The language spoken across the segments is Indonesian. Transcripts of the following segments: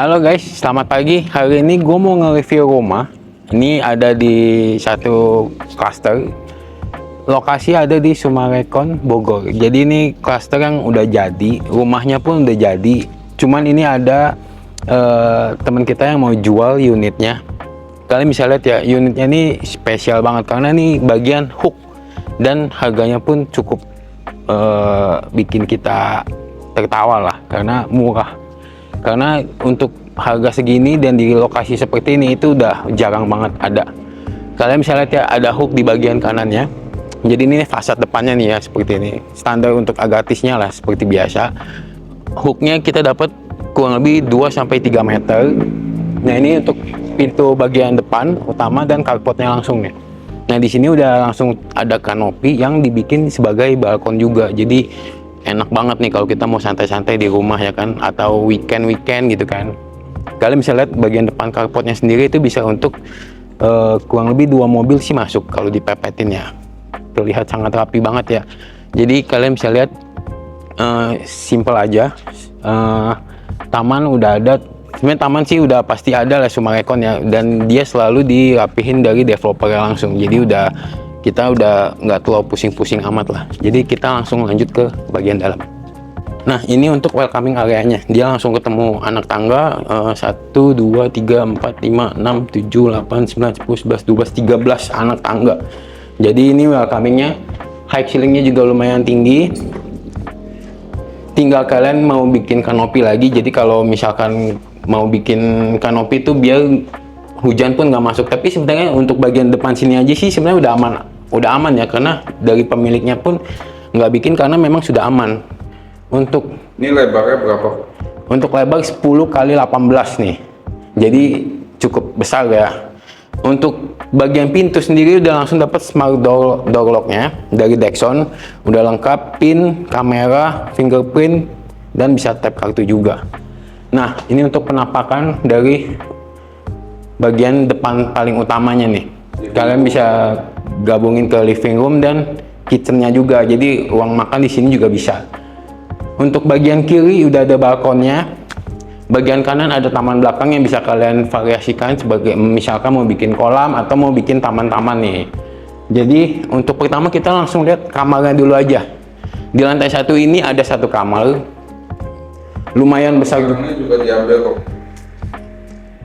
Halo guys, selamat pagi. Hari ini gue mau nge-review rumah. Ini ada di satu klaster. Lokasi ada di Sumarekon, Bogor. Jadi ini klaster yang udah jadi, rumahnya pun udah jadi. Cuman ini ada teman kita yang mau jual unitnya. Kalian bisa lihat ya, unitnya ini spesial banget karena ini bagian hook dan harganya pun cukup bikin kita tertawa lah karena murah. Karena untuk harga segini dan di lokasi seperti ini itu udah jarang banget ada. Kalian bisa lihat ya, ada hook di bagian kanannya. Jadi ini fasad depannya nih ya, seperti ini. Standar untuk agatisnya lah seperti biasa. Hooknya kita dapat kurang lebih 2-3 meter. Nah ini untuk pintu bagian depan utama dan carportnya langsung nih. Nah di sini udah langsung ada kanopi yang dibikin sebagai balkon juga. Jadi enak banget nih kalau kita mau santai-santai di rumah ya kan, atau weekend gitu kan. Kalian bisa lihat bagian depan carportnya sendiri itu bisa untuk kurang lebih 2 mobil sih masuk kalau dipepetin ya. Terlihat sangat rapi banget ya. Jadi kalian bisa lihat simple aja. Taman udah ada. Sebenarnya taman sih udah pasti ada lah Sumarekon ya, dan dia selalu dirapihin dari developer langsung. Jadi kita udah nggak terlalu pusing-pusing amat lah. Jadi kita langsung lanjut ke bagian dalam. Nah ini untuk welcoming areanya. Dia langsung ketemu anak tangga 1, 2, 3, 4, 5, 6, 7, 8, 9, 10, 11, 12, 13 anak tangga. Jadi ini welcomingnya. High ceilingnya juga lumayan tinggi. Tinggal kalian mau bikin kanopi lagi. Jadi kalau misalkan mau bikin kanopi itu biar hujan pun nggak masuk. Tapi sebenarnya untuk bagian depan sini aja sih sebenarnya udah aman ya, karena dari pemiliknya pun nggak bikin karena memang sudah aman. Untuk ini lebarnya berapa? Untuk lebar 10 kali 18 nih, jadi cukup besar ya. Untuk bagian pintu sendiri udah langsung dapat smart door locknya dari Dexon, udah lengkap pin, kamera, fingerprint, dan bisa tap kartu juga. Nah ini untuk penampakan dari bagian depan paling utamanya nih. Kalian bisa gabungin ke living room dan kitchennya juga. Jadi ruang makan di sini juga bisa. Untuk bagian kiri udah ada balkonnya. Bagian kanan ada taman belakang yang bisa kalian variasikan sebagai misalkan mau bikin kolam atau mau bikin taman-taman nih. Jadi untuk pertama kita langsung lihat kamarnya dulu aja. Di lantai 1 ini ada 1 kamar. Lumayan besar. Barangnya juga diambil kok.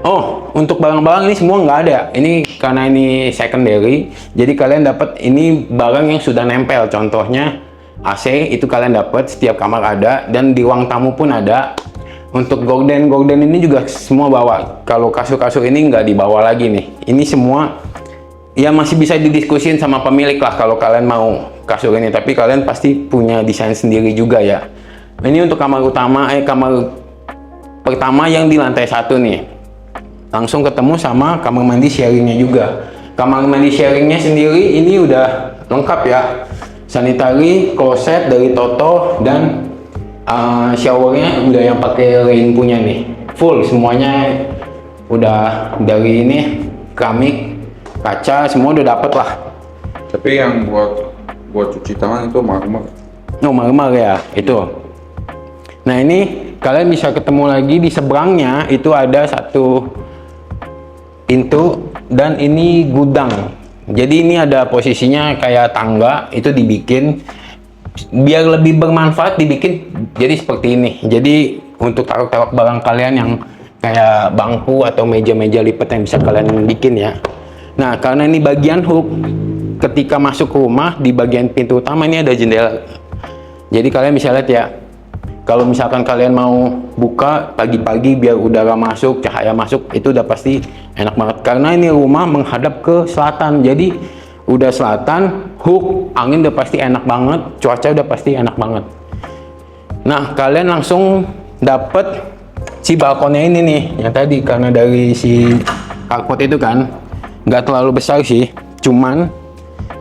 Oh, untuk barang-barang ini semua nggak ada. Ini karena ini secondary, jadi kalian dapat ini barang yang sudah nempel. Contohnya AC itu kalian dapat, setiap kamar ada, dan di ruang tamu pun ada. Untuk gorden ini juga semua bawa. Kalau kasur-kasur ini nggak dibawa lagi nih. Ini semua ya masih bisa didiskusin sama pemilik lah kalau kalian mau kasur ini. Tapi kalian pasti punya desain sendiri juga ya. Ini untuk kamar utama, kamar pertama yang di lantai 1 nih. Langsung ketemu sama kamar mandi sharingnya juga. Kamar mandi sharingnya sendiri ini udah lengkap ya, sanitary, kloset dari Toto, dan showernya udah yang pakai rain punya nih, full semuanya udah dari ini, keramik, kaca, semua udah dapet lah. Tapi yang buat cuci tangan itu marmer. Oh marmer ya itu. Nah ini kalian bisa ketemu lagi di seberangnya itu ada 1 pintu, dan ini gudang. Jadi ini ada posisinya kayak tangga, itu dibikin biar lebih bermanfaat, dibikin jadi seperti ini. Jadi untuk taruh-taruh barang kalian yang kayak bangku atau meja-meja lipat yang bisa kalian bikin ya. Nah karena ini bagian hook, ketika masuk ke rumah di bagian pintu utama ini ada jendela. Jadi kalian bisa lihat ya, kalau misalkan kalian mau buka pagi-pagi biar udara masuk, cahaya masuk, itu udah pasti enak banget. Karena ini rumah menghadap ke selatan, jadi udah selatan, hook, angin udah pasti enak banget, cuaca udah pasti enak banget. Nah, kalian langsung dapet si balkonnya ini nih, yang tadi karena dari si carport itu kan, nggak terlalu besar sih, cuman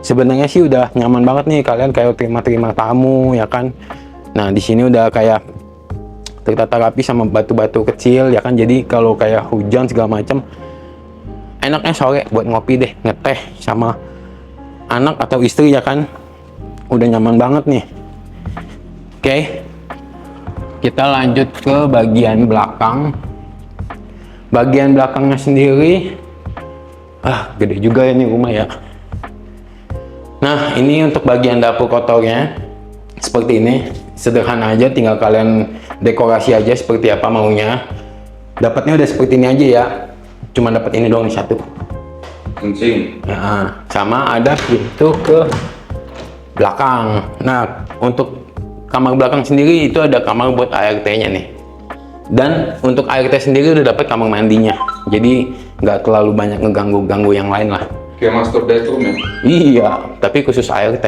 sebenarnya sih udah nyaman banget nih, kalian kayak terima tamu ya kan. Nah di sini udah kayak tertata rapi sama batu-batu kecil ya kan. Jadi kalau kayak hujan segala macam, enaknya sore buat ngopi deh, ngeteh sama anak atau istri ya kan. Udah nyaman banget nih. Oke, kita lanjut ke bagian belakang. Bagian belakangnya sendiri, gede juga ini rumah ya. Nah, ini untuk bagian dapur kotornya seperti ini. Sederhana aja, tinggal kalian dekorasi aja seperti apa maunya. Dapatnya udah seperti ini aja ya. Cuma dapat ini doang nih satu. Kencing. Nah, sama ada pintu ke belakang. Nah, untuk kamar belakang sendiri itu ada kamar buat ART-nya nih. Dan untuk ART sendiri udah dapat kamar mandinya. Jadi nggak terlalu banyak ngeganggu-ganggu yang lain lah. Kayak master bedroom ya? Iya, tapi khusus ART.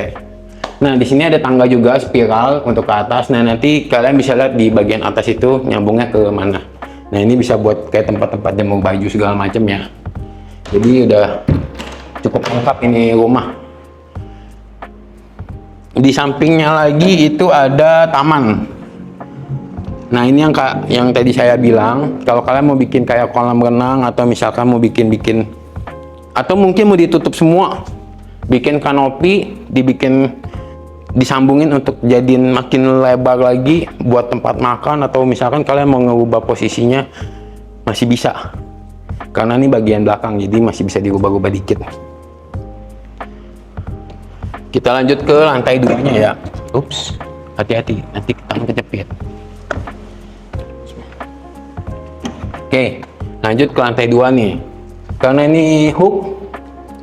Nah, di sini ada tangga juga spiral untuk ke atas. Nah, nanti kalian bisa lihat di bagian atas itu nyambungnya ke mana. Nah, ini bisa buat kayak tempat-tempat jemur baju segala macam ya. Jadi udah cukup lengkap ini rumah. Di sampingnya lagi itu ada taman. Nah, ini yang tadi saya bilang, kalau kalian mau bikin kayak kolam renang atau misalkan mau bikin atau mungkin mau ditutup semua, bikin kanopi, disambungin untuk jadiin makin lebar lagi buat tempat makan, atau misalkan kalian mau ngubah posisinya masih bisa. Karena ini bagian belakang, jadi masih bisa dirubah-rubah dikit. Kita lanjut ke lantai 2-nya ya. Ups, hati-hati, nanti tangan kejepit. Oke, lanjut ke lantai 2 nih. Karena ini hook,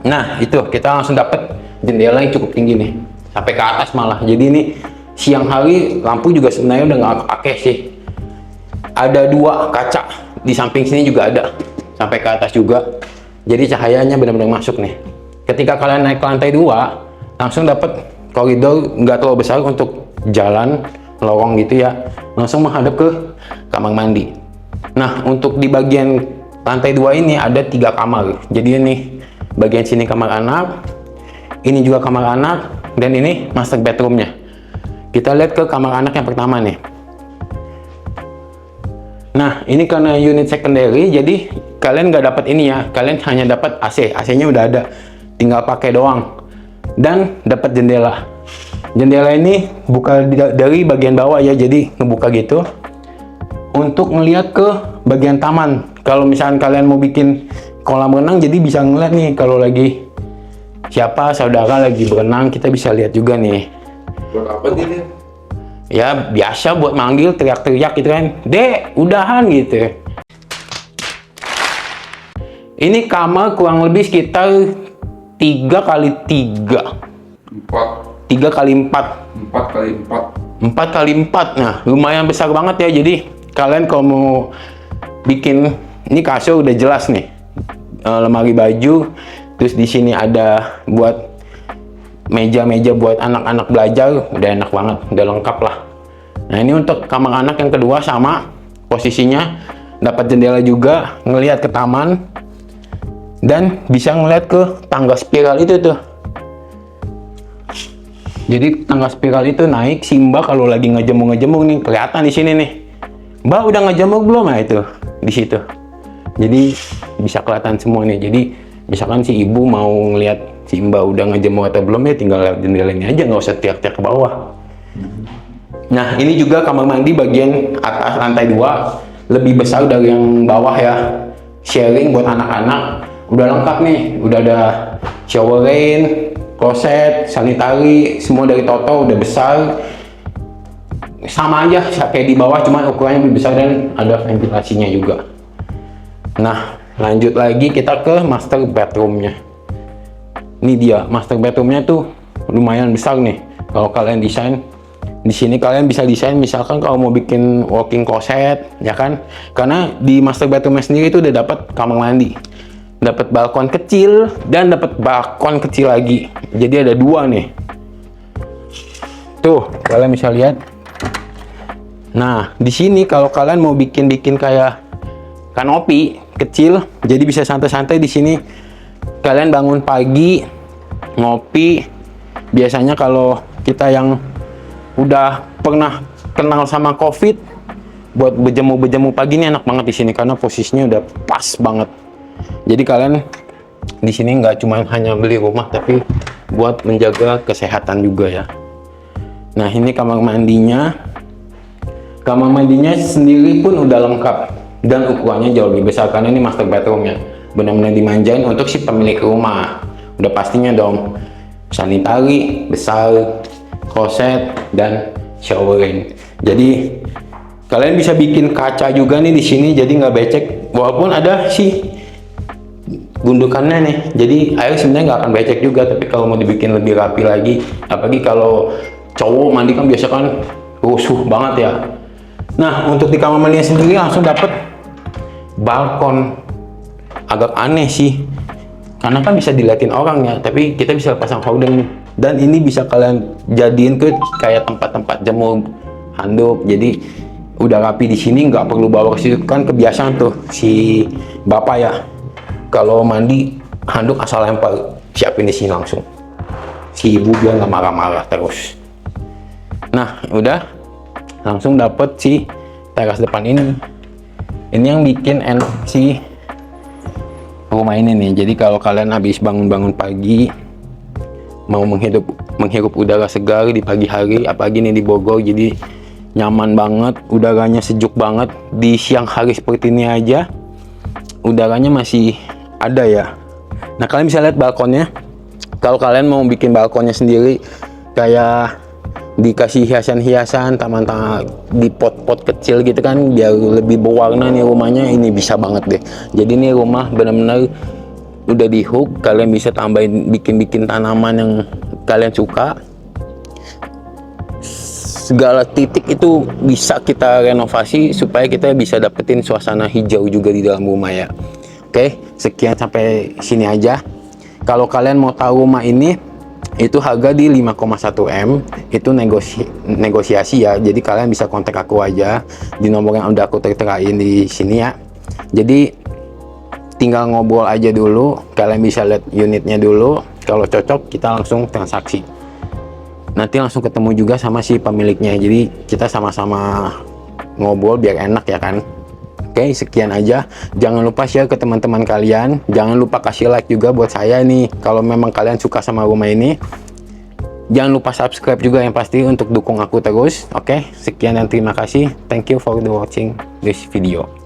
nah itu kita langsung dapat jendela yang cukup tinggi nih, sampai ke atas malah. Jadi ini siang hari lampu juga sebenarnya udah nggak pakai sih. Ada 2 kaca di samping sini juga ada, sampai ke atas juga. Jadi cahayanya benar-benar masuk nih. Ketika kalian naik ke lantai 2, langsung dapat koridor nggak terlalu besar untuk jalan lorong gitu ya. Langsung menghadap ke kamar mandi. Nah, untuk di bagian lantai 2 ini ada 3 kamar. Jadi ini bagian sini kamar anak, ini juga kamar anak, dan ini master bedroomnya. Kita lihat ke kamar anak yang pertama nih. Nah, ini karena unit secondary, jadi kalian nggak dapat ini ya. Kalian hanya dapat AC. AC-nya udah ada, tinggal pakai doang. Dan dapat jendela. Jendela ini buka dari bagian bawah ya, jadi ngebuka gitu. Untuk ngelihat ke bagian taman. Kalau misalkan kalian mau bikin kolam renang, jadi bisa ngeliat nih kalau lagi siapa saudara lagi berenang, kita bisa lihat juga nih. Buat apa dia? Ya biasa buat manggil, teriak-teriak gitu kan, "Dek, udahan," gitu. Ini kamar kurang lebih sekitar 3 kali 3. 3 kali 4. 4 kali 4. 4 kali 4. Nah, lumayan besar banget ya. Jadi kalian kalau mau bikin, ini kasur udah jelas nih, lemari baju, terus di sini ada buat meja-meja buat anak-anak belajar, udah enak banget, udah lengkap lah. Nah, ini untuk kamar anak yang kedua sama posisinya, dapat jendela juga, ngelihat ke taman, dan bisa ngelihat ke tangga spiral itu tuh. Jadi tangga spiral itu naik, si Mbak kalau lagi ngejemur nih, kelihatan di sini nih. "Mbak udah ngejemur belum?" Nah itu di situ. Jadi bisa kelihatan semua nih. Jadi misalkan si ibu mau ngeliat si Mbak udah ngejemur atau belum, ya tinggal lewat jendela ini aja, nggak usah tiak-tiak ke bawah. Nah, ini juga kamar mandi bagian atas lantai 2, lebih besar dari yang bawah ya. Sharing buat anak-anak. Udah lengkap nih, udah ada shower rain, kloset, sanitari, semua dari Toto, udah besar. Sama aja kayak di bawah, cuma ukurannya lebih besar dan ada ventilasinya juga. Nah, lanjut lagi kita ke master bedroomnya. Ini dia master bedroomnya tuh lumayan besar nih. Kalau kalian desain di sini, kalian bisa desain misalkan kalau mau bikin walking closet ya kan. Karena di master bedroomnya sendiri itu udah dapat kamar mandi, dapat balkon kecil, dan dapat balkon kecil lagi. Jadi ada 2 nih. Tuh, kalian bisa lihat. Nah, di sini kalau kalian mau bikin kayak kanopi kecil, jadi bisa santai-santai di sini. Kalian bangun pagi, ngopi. Biasanya kalau kita yang udah pernah kenal sama COVID, buat berjemur pagi ini enak banget di sini karena posisinya udah pas banget. Jadi kalian di sini nggak cuma hanya beli rumah, tapi buat menjaga kesehatan juga ya. Nah, ini kamar mandinya. Kamar mandinya sendiri pun udah lengkap. dan ukurannya jauh lebih besar karena ini master bedroom ya, benar-benar dimanjain untuk si pemilik rumah. Udah pastinya dong, sanitari besar, kloset, dan showerin. Jadi kalian bisa bikin kaca juga nih di sini, jadi nggak becek walaupun ada si gundukannya nih, jadi air sebenarnya nggak akan becek juga. Tapi kalau mau dibikin lebih rapi lagi, apalagi kalau cowok mandi kan biasa kan rusuh banget ya. Nah, untuk di kamar mandinya sendiri langsung dapet balkon. Agak aneh sih, karena kan bisa diliatin orang ya, tapi kita bisa pasang hordeng nih. Dan ini bisa kalian jadiin ke kayak tempat-tempat jemur handuk. Jadi udah rapi di sini, nggak perlu bawa ke situ. Kan kebiasaan tuh si bapak ya, kalau mandi handuk asal lempar, siapin di sini langsung. Si ibu biar nggak marah-marah terus. Nah, udah langsung dapet si teras depan ini. Ini yang bikin enak si rumah ini nih. Jadi kalau kalian habis bangun-bangun pagi, mau menghirup udara segar di pagi hari, apalagi nih di Bogor, jadi nyaman banget, udaranya sejuk banget. Di siang hari seperti ini aja udaranya masih ada ya. Nah, kalian bisa lihat balkonnya. Kalau kalian mau bikin balkonnya sendiri, kayak dikasih hiasan-hiasan, taman-taman di pot-pot kecil gitu kan, biar lebih berwarna nih rumahnya, ini bisa banget deh. Jadi ini rumah benar-benar udah di hook. Kalian bisa tambahin, bikin tanaman yang kalian suka. Segala titik itu bisa kita renovasi supaya kita bisa dapetin suasana hijau juga di dalam rumah ya. Oke, sekian sampai sini aja. Kalau kalian mau tahu rumah ini, itu harga di 5,1 M, itu negosiasi ya. Jadi kalian bisa kontak aku aja di nomor yang udah aku terterain di sini ya. Jadi tinggal ngobrol aja dulu, kalian bisa lihat unitnya dulu. Kalau cocok kita langsung transaksi. Nanti langsung ketemu juga sama si pemiliknya. Jadi kita sama-sama ngobrol biar enak ya kan. Oke, sekian aja. Jangan lupa share ke teman-teman kalian. Jangan lupa kasih like juga buat saya nih. Kalau memang kalian suka sama rumah ini. Jangan lupa subscribe juga yang pasti untuk dukung aku terus. Oke, sekian dan terima kasih. Thank you for watching this video.